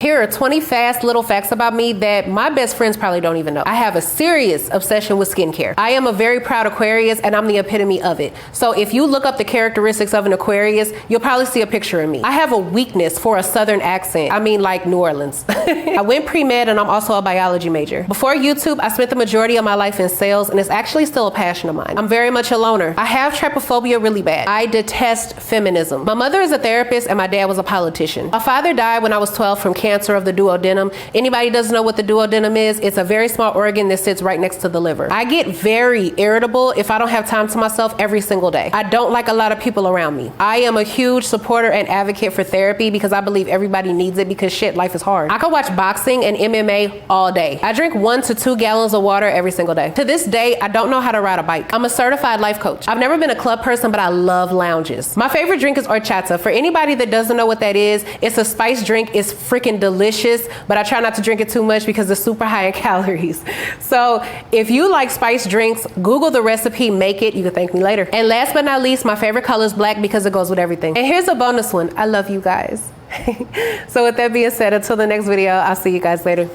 Here are 20 fast little facts about me that my best friends probably don't even know. I have a serious obsession with skincare. I am a very proud Aquarius and I'm the epitome of it. So if you look up the characteristics of an Aquarius, you'll probably see a picture of me. I have a weakness for a Southern accent. I mean like New Orleans. I went pre-med and I'm also a biology major. Before YouTube, I spent the majority of my life in sales and it's actually still a passion of mine. I'm very much a loner. I have trypophobia really bad. I detest feminism. My mother is a therapist and my dad was a politician. My father died when I was 12 from cancer of the duodenum. Anybody doesn't know what the duodenum is? It's a very small organ that sits right next to the liver. I get very irritable if I don't have time to myself every single day. I don't like a lot of people around me. I am a huge supporter and advocate for therapy because I believe everybody needs it because shit, life is hard. I could watch boxing and MMA all day. I drink 1 to 2 gallons of water every single day. To this day, I don't know how to ride a bike. I'm a certified life coach. I've never been a club person, but I love lounges. My favorite drink is horchata. For anybody that doesn't know what that is, it's a spiced drink. It's freaking delicious, but I try not to drink it too much because it's super high in calories. So if you like spiced drinks, Google the recipe, make it. You can thank me later. And last but not least, my favorite color is black because it goes with everything. And here's a bonus one. I love you guys. So with that being said, until the next video, I'll see you guys later.